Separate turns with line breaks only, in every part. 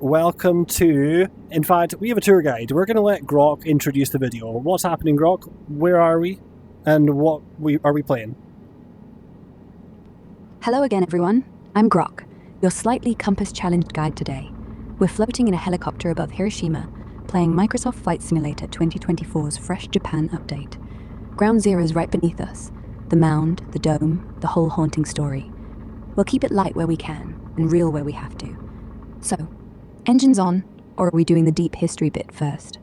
welcome to... In fact, we have a tour guide. We're going to let Grok introduce the video. What's happening, Grok? Where are we? And what are we playing?
Hello again, everyone. I'm Grok, your slightly compass-challenged guide today. We're floating in a helicopter above Hiroshima, playing Microsoft Flight Simulator 2024's Fresh Japan update. Ground Zero is right beneath us. The mound, the dome, the whole haunting story. We'll keep it light where we can, and real where we have to. So, engines on, or are we doing the deep history bit first?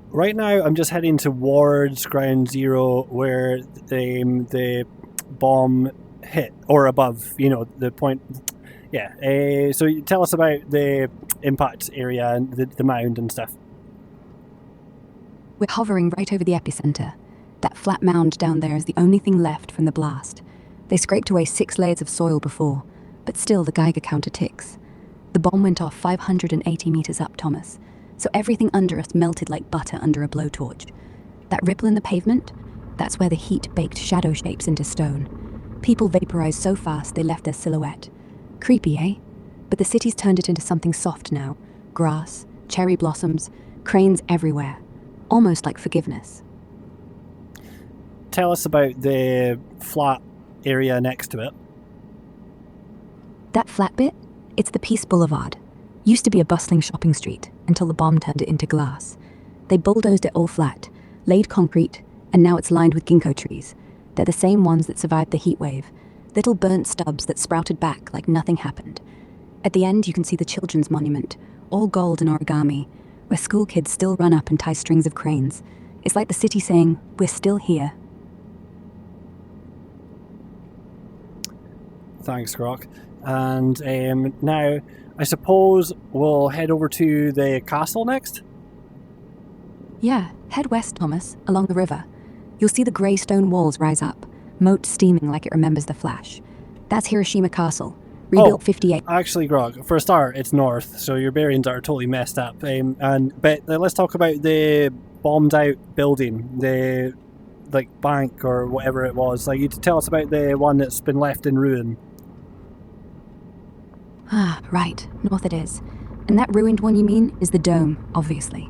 Right now, I'm just heading towards Ground Zero, where the bomb hit, or above, the point. Yeah, so tell us about the impact area and the mound and stuff.
We're hovering right over the epicenter. That flat mound down there is the only thing left from the blast. They scraped away 6 layers of soil before, but still the Geiger counter ticks. The bomb went off 580 meters up, Thomas, so everything under us melted like butter under a blowtorch. That ripple in the pavement, that's where the heat baked shadow shapes into stone. People vaporized so fast they left their silhouette. Creepy, eh? But the city's turned it into something soft now. Grass, cherry blossoms, cranes everywhere. Almost like forgiveness.
Tell us about the flat area next to it.
That flat bit? It's the Peace Boulevard. Used to be a bustling shopping street until the bomb turned it into glass. They bulldozed it all flat, laid concrete, and now it's lined with ginkgo trees. They're the same ones that survived the heat wave. Little burnt stubs that sprouted back like nothing happened. At the end, you can see the Children's Monument, all gold and origami, where school kids still run up and tie strings of cranes. It's like the city saying, we're still here.
Thanks, Grok. And now, I suppose we'll head over to the castle next?
Yeah, head west, Thomas, along the river. You'll see the grey stone walls rise up, moat steaming like it remembers the flash. That's Hiroshima Castle, rebuilt 58.
Actually, Grog, for a start, it's north, so your bearings are totally messed up. But let's talk about the bombed out building, the bank or whatever it was. You tell us about the one that's been left in ruin.
Ah, right, north it is. And that ruined one you mean is the dome, obviously.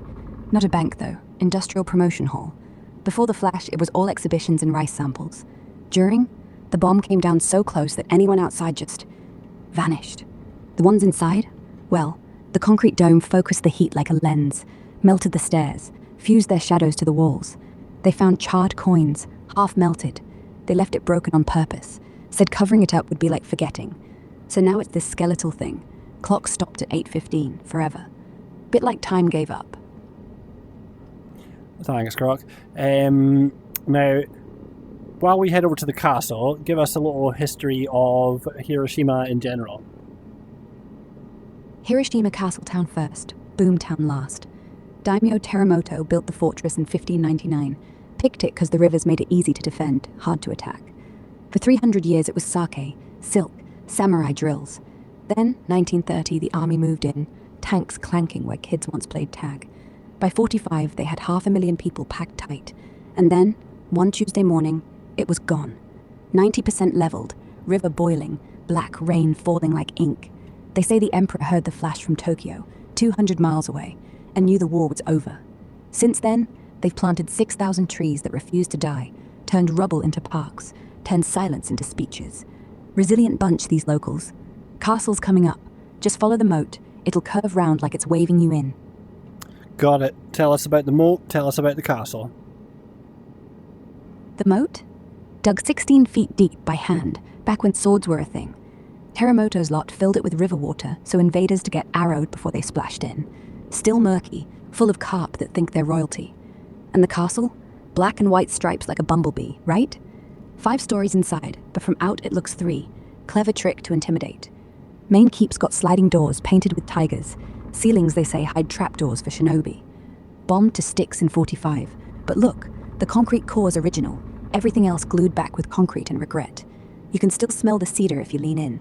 Not a bank though, industrial promotion hall. Before the flash, it was all exhibitions and rice samples. During, the bomb came down so close that anyone outside just vanished. The ones inside? Well, the concrete dome focused the heat like a lens, melted the stairs, fused their shadows to the walls. They found charred coins, half melted. They left it broken on purpose, said covering it up would be like forgetting. So now it's this skeletal thing. Clock stopped at 8:15, forever. Bit like time gave up.
Thanks, Grok. Now, while we head over to the castle, give us a little history of Hiroshima in general.
Hiroshima Castletown first, Boomtown last. Daimyo Teramoto built the fortress in 1599. Picked it because the rivers made it easy to defend, hard to attack. For 300 years it was sake, silk, samurai drills. Then, 1930, the army moved in, tanks clanking where kids once played tag. By 45, they had 500,000 people packed tight. And then, one Tuesday morning, it was gone. 90% leveled, river boiling, black rain falling like ink. They say the emperor heard the flash from Tokyo, 200 miles away, and knew the war was over. Since then, they've planted 6,000 trees that refused to die, turned rubble into parks, turned silence into speeches. Resilient bunch, these locals. Castle's coming up. Just follow the moat. It'll curve round like it's waving you in.
Got it. Tell us about the moat. Tell us about the castle.
The moat? Dug 16 feet deep by hand, back when swords were a thing. Teramoto's lot filled it with river water so invaders to get arrowed before they splashed in. Still murky, full of carp that think they're royalty. And the castle? Black and white stripes like a bumblebee, right? 5 stories inside, but from out it looks 3. Clever trick to intimidate. Main keep's got sliding doors painted with tigers. Ceilings, they say, hide trapdoors for shinobi. Bombed to sticks in 45. But look, the concrete core's original. Everything else glued back with concrete and regret. You can still smell the cedar if you lean in.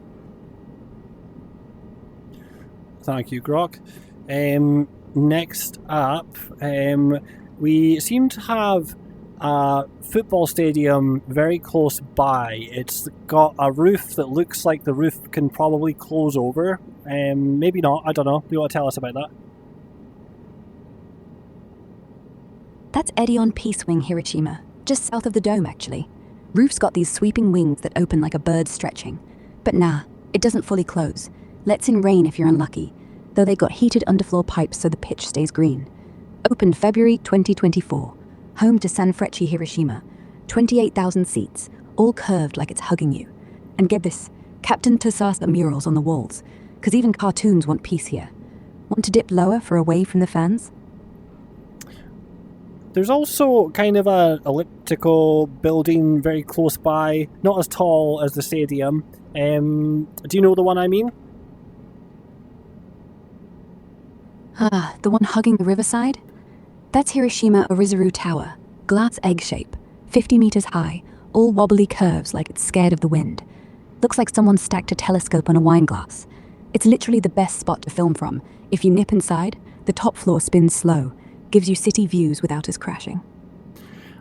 Thank you, Grok. Next up, we seem to have a football stadium very close by. It's got a roof that looks like the roof can probably close over. Maybe not, I don't know. Do you want to tell us about that?
That's Edion Peace Wing, Hiroshima, just south of the dome, actually. Roof's got these sweeping wings that open like a bird stretching. But nah, it doesn't fully close. Lets in rain if you're unlucky, though they got heated underfloor pipes so the pitch stays green. Opened February 2024. Home to Sanfrecce Hiroshima. 28,000 seats, all curved like it's hugging you. And get this, Captain Tosasa murals on the walls, because even cartoons want peace here. Want to dip lower for away from the fans?
There's also kind of an elliptical building very close by, not as tall as the stadium. Do you know the one I mean?
The one hugging the riverside? That's Hiroshima Orizaru Tower, glass egg shape, 50 meters high, all wobbly curves like it's scared of the wind. Looks like someone stacked a telescope on a wine glass. It's literally the best spot to film from. If you nip inside, the top floor spins slow, gives you city views without us crashing.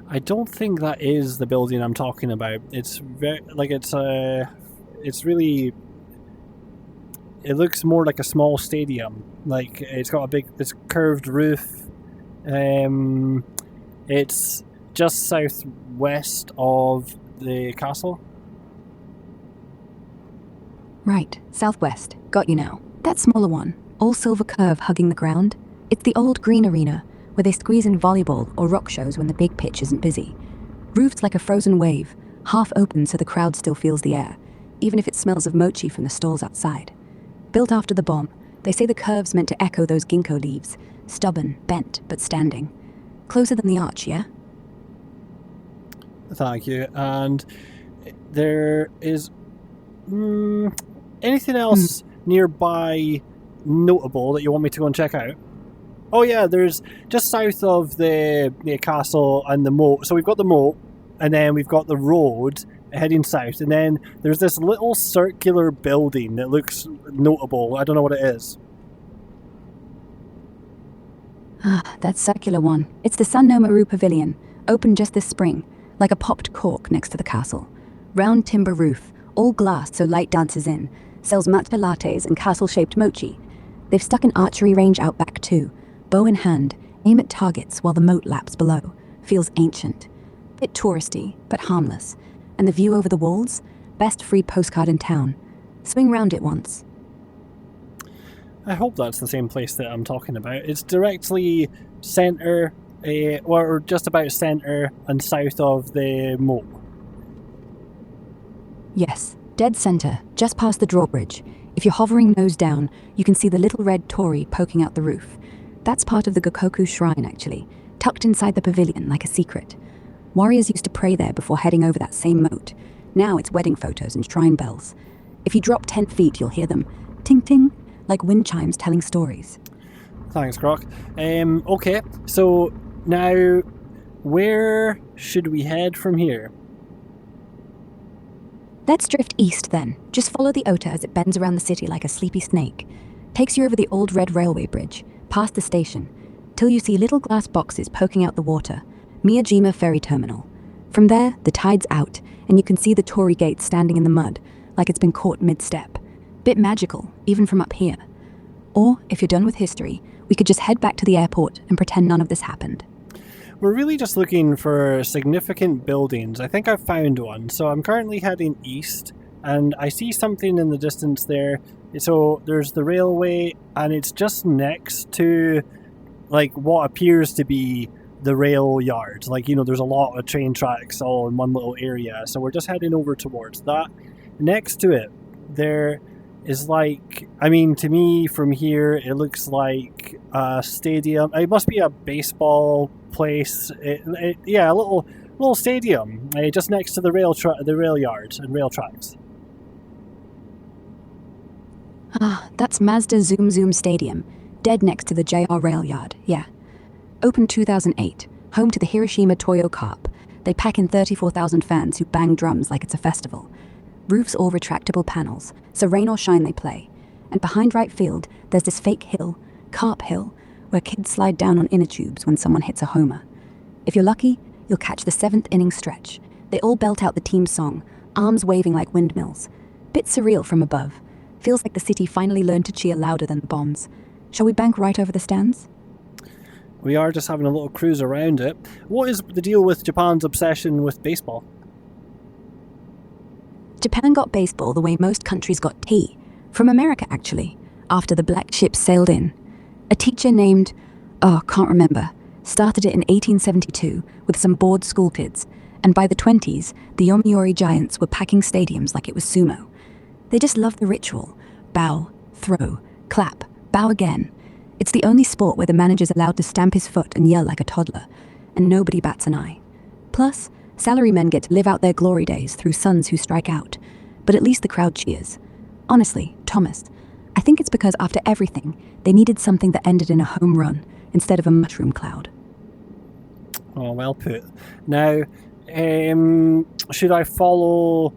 I don't think that is the building I'm talking about. It's very it's really. It looks more like a small stadium. Like it's got it's curved roof. It's just southwest of the castle.
Right, southwest. Got you now. That smaller one, all silver curve hugging the ground. It's the old green arena, where they squeeze in volleyball or rock shows when the big pitch isn't busy. Roofed like a frozen wave, half open so the crowd still feels the air, even if it smells of mochi from the stalls outside. Built after the bomb, they say the curve's meant to echo those ginkgo leaves, stubborn, bent, but standing. Closer than the arch, yeah?
Thank you. And there is anything else nearby notable that you want me to go and check out? Oh yeah, there's just south of the castle and the moat. So we've got the moat, and then we've got the road heading south, and then there's this little circular building that looks notable. I don't know what it is.
That circular one. It's the Sannomaru Pavilion, opened just this spring, like a popped cork next to the castle. Round timber roof, all glass so light dances in, sells matcha lattes and castle-shaped mochi. They've stuck an archery range out back too. Bow in hand, aim at targets while the moat laps below. Feels ancient. Bit touristy, but harmless. And the view over the walls? Best free postcard in town. Swing round it once.
I hope that's the same place that I'm talking about. It's directly centre, or just about centre and south of the moat.
Yes, dead center, just past the drawbridge. If you're hovering nose down, you can see the little red torii poking out the roof. That's part of the Gokoku Shrine, actually, tucked inside the pavilion like a secret. Warriors used to pray there before heading over that same moat. Now it's wedding photos and shrine bells. If you drop 10 feet, you'll hear them ting-ting, like wind chimes telling stories.
Thanks, Grok. Okay, so now where should we head from here?
Let's drift east then. Just follow the Ota as it bends around the city like a sleepy snake. Takes you over the old red railway bridge, past the station, till you see little glass boxes poking out the water. Miyajima Ferry Terminal. From there, the tide's out, and you can see the torii gate standing in the mud, like it's been caught mid-step. Bit magical, even from up here. Or, if you're done with history, we could just head back to the airport and pretend none of this happened.
We're really just looking for significant buildings. I think I've found one. So I'm currently heading east, and I see something in the distance there. So there's the railway, and it's just next to like what appears to be the rail yard. Like, you know, there's a lot of train tracks all in one little area. So we're just heading over towards that. Next to it, there is like, I mean, to me from here, it looks like a stadium. It must be a baseball place. Yeah, a little stadium just next to the rail yard and rail tracks.
That's Mazda Zoom Zoom Stadium, dead next to the JR rail yard, yeah. Opened 2008, home to the Hiroshima Toyo Carp. They pack in 34,000 fans who bang drums like it's a festival. Roofs all retractable panels, so rain or shine they play. And behind right field, there's this fake hill, Carp Hill, where kids slide down on inner tubes when someone hits a homer. If you're lucky, you'll catch the 7th inning stretch. They all belt out the team song, arms waving like windmills. Bit surreal from above. Feels like the city finally learned to cheer louder than the bombs. Shall we bank right over the stands?
We are just having a little cruise around it. What is the deal with Japan's obsession with baseball?
Japan got baseball the way most countries got tea. From America, actually, after the black ships sailed in. A teacher named, can't remember, started it in 1872 with some bored school kids, and by the 20s, the Yomiuri Giants were packing stadiums like it was sumo. They just love the ritual. Bow, throw, clap, bow again. It's the only sport where the manager's allowed to stamp his foot and yell like a toddler, and nobody bats an eye. Plus, salarymen get to live out their glory days through sons who strike out, but at least the crowd cheers. Honestly, Thomas, I think it's because after everything, they needed something that ended in a home run instead of a mushroom cloud.
Oh, well put. Now, should I follow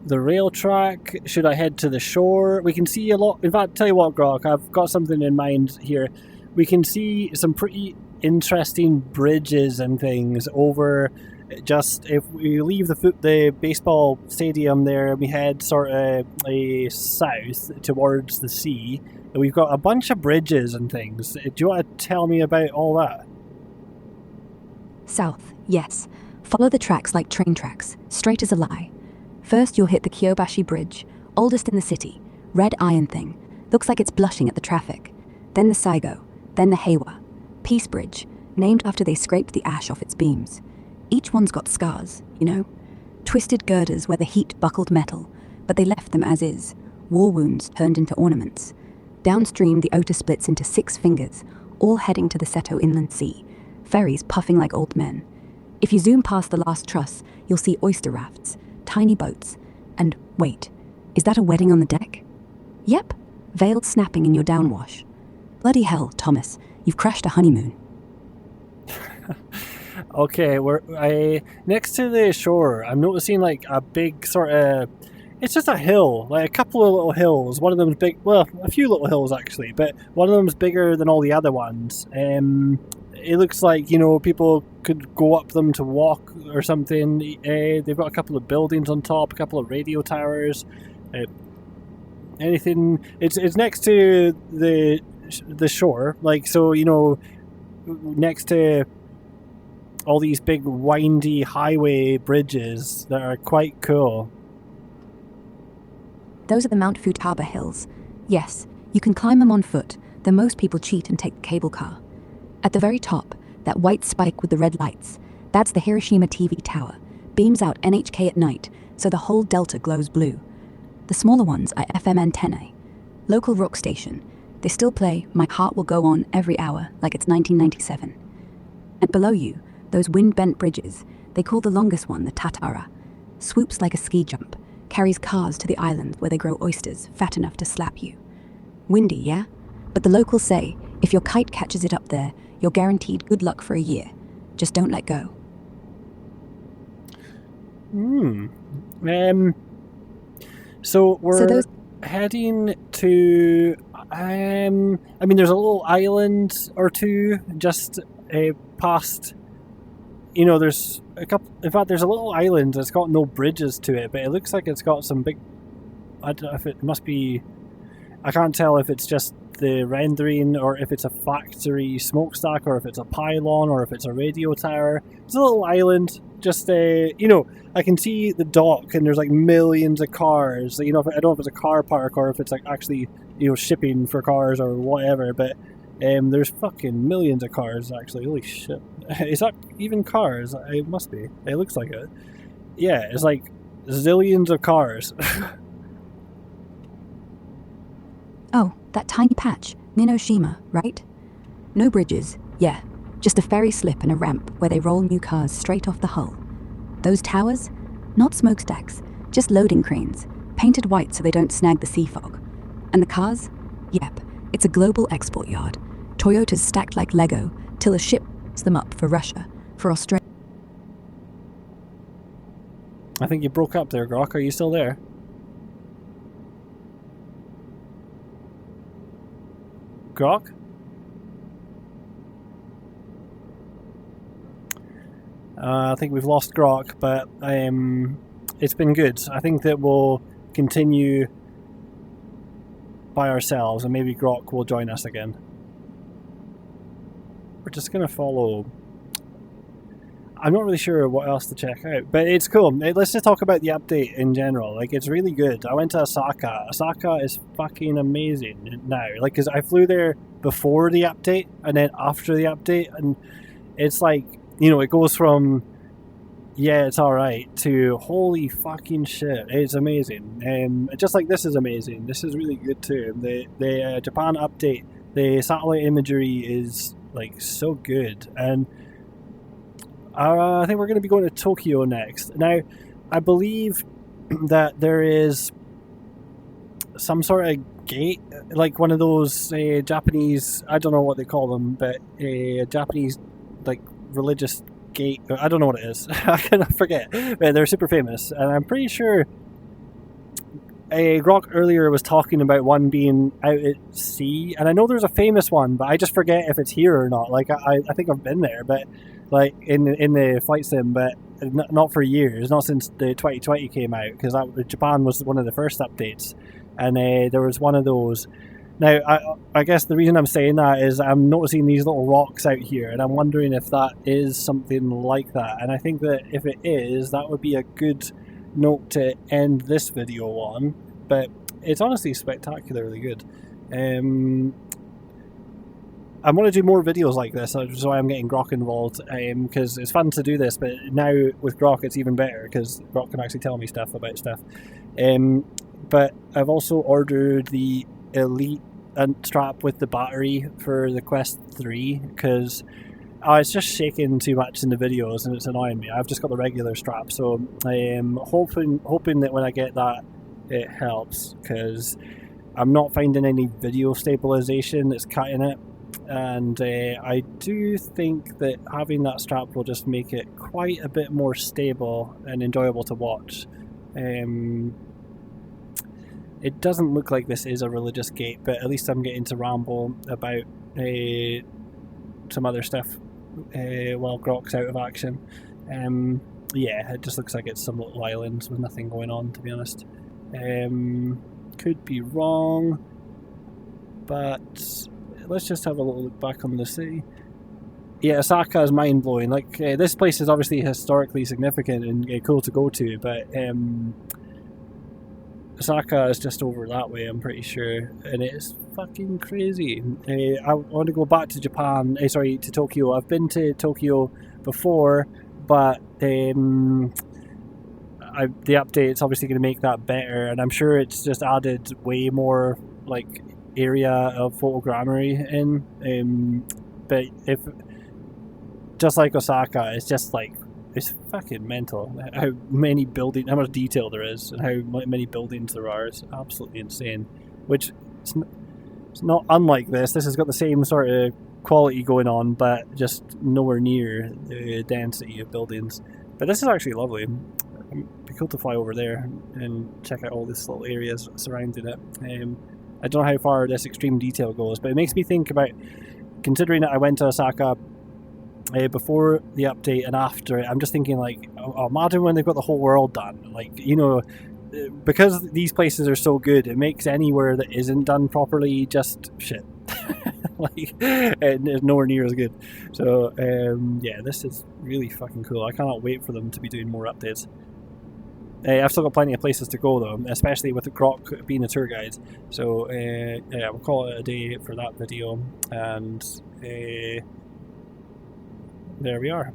the rail track? Should I head to the shore? We can see a lot. In fact, tell you what, Grok, I've got something in mind here. We can see some pretty interesting bridges and things over. Just if we leave the baseball stadium there and we head sort of south towards the sea, we've got a bunch of bridges and things. Do you want to tell me about all that?
South, yes. Follow the tracks like train tracks, straight as a lie. First you'll hit the Kyobashi Bridge, oldest in the city, red iron thing. Looks like it's blushing at the traffic. Then the Saigo, then the Heiwa. Peace Bridge, named after they scraped the ash off its beams. Each one's got scars, you know? Twisted girders where the heat buckled metal, but they left them as is. War wounds turned into ornaments. Downstream, the Ota splits into 6 fingers, all heading to the Seto Inland Sea. Ferries puffing like old men. If you zoom past the last truss, you'll see oyster rafts, tiny boats, and wait, is that a wedding on the deck? Yep, veils snapping in your downwash. Bloody hell, Thomas, you've crashed a honeymoon.
Okay, we're next to the shore. I'm noticing like a big sort of. It's just a hill, like a couple of little hills. One of them's big. Well, a few little hills actually, but one of them's bigger than all the other ones. It looks like people could go up them to walk or something. They've got a couple of buildings on top, a couple of radio towers. Anything? It's next to the shore, like so. Next to all these big windy highway bridges that are quite cool.
Those are the Mount Futaba Hills. Yes, you can climb them on foot, though most people cheat and take the cable car. At the very top, that white spike with the red lights, that's the Hiroshima TV tower. Beams out NHK at night, so the whole delta glows blue. The smaller ones are FM antennae. Local rock station. They still play My Heart Will Go On every hour, like it's 1997. And below you, those wind-bent bridges, they call the longest one the Tatara. Swoops like a ski jump, carries cars to the island where they grow oysters fat enough to slap you. Windy, yeah? But the locals say, if your kite catches it up there, you're guaranteed good luck for a year. Just don't let go.
So we're heading to... there's a little island or two just past... there's a couple... In fact, there's a little island that's got no bridges to it, but it looks like it's got some big... I don't know if it must be... I can't tell if it's just the rendering or if it's a factory smokestack or if it's a pylon or if it's a radio tower. It's a little island. Just, I can see the dock and there's like millions of cars. I don't know if it's a car park or if it's like actually, shipping for cars or whatever, but there's fucking millions of cars actually. Holy shit. Is that even cars? It must be. It looks like it. Yeah, it's like zillions of cars.
Oh, that tiny patch, Ninoshima, right? No bridges, yeah. Just a ferry slip and a ramp where they roll new cars straight off the hull. Those towers? Not smokestacks, just loading cranes, painted white so they don't snag the sea fog. And the cars? Yep, it's a global export yard. Toyotas stacked like Lego, till a ship picks them up for Russia, for Australia.
I think you broke up there, Grok. Are you still there? Grok? I think we've lost Grok, but it's been good. I think that we'll continue by ourselves, and maybe Grok will join us again. We're just going to follow. I'm not really sure what else to check out, but it's cool. Let's just talk about the update in general. Like, it's really good. I went to Osaka. Osaka is fucking amazing now. Like, because I flew there before the update and then after the update, and it's like, you know, it goes from, yeah, it's alright, to holy fucking shit, it's amazing. Just like this is amazing. This is really good too. The Japan update, the satellite imagery is like so good, and I think we're going to be going to Tokyo next. Now, I believe that there is some sort of gate, like one of those Japanese, I don't know what they call them, but Japanese, like, religious gate. I don't know what it is. I kind of forget. But they're super famous, and I'm pretty sure Grok earlier was talking about one being out at sea, and I know there's a famous one, but I just forget if it's here or not. Like, I think I've been there, but like in the flight sim, but not for years, not since the 2020 came out, because Japan was one of the first updates, and there was one of those. Now, I guess the reason I'm saying that is I'm noticing these little rocks out here, and I'm wondering if that is something like that. And I think that if it is, that would be a good note to end this video on. But it's honestly spectacularly good. I want to do more videos like this, which is why I'm getting Grok involved, because it's fun to do this, but now with Grok it's even better, because Grok can actually tell me stuff about stuff. But I've also ordered the Elite strap with the battery for the Quest 3, because it's just shaking too much in the videos and it's annoying me. I've just got the regular strap, so I'm hoping that when I get that it helps, because I'm not finding any video stabilization that's cutting it. And I do think that having that strap will just make it quite a bit more stable and enjoyable to watch. It doesn't look like this is a religious gate, but at least I'm getting to ramble about some other stuff while Grok's out of action. Yeah, it just looks like it's some little islands with nothing going on, to be honest. Could be wrong, but let's just have a little look back on the city. Yeah, Osaka is mind-blowing. Like, this place is obviously historically significant and cool to go to, but Osaka is just over that way, I'm pretty sure, and it's fucking crazy. I want to go back to Japan, to Tokyo. I've been to Tokyo before, but the update's obviously going to make that better, and I'm sure it's just added way more, like, area of photogrammetry in, but if just like Osaka, it's just like, it's fucking mental how much detail there is and how many buildings there are. It's absolutely insane, which it's not unlike this has got the same sort of quality going on, but just nowhere near the density of buildings. But this is actually lovely. It'd be cool to fly over there and check out all these little areas surrounding it. I don't know how far this extreme detail goes, but it makes me think about, considering that I went to Osaka before the update and after it, I'm just thinking, like, oh, imagine when they've got the whole world done. Like, you know, because these places are so good, it makes anywhere that isn't done properly just shit. Like, and it's nowhere near as good. So, yeah, this is really fucking cool. I cannot wait for them to be doing more updates. I've still got plenty of places to go though, especially with the Grok being a tour guide. So yeah, we'll call it a day for that video, and there we are.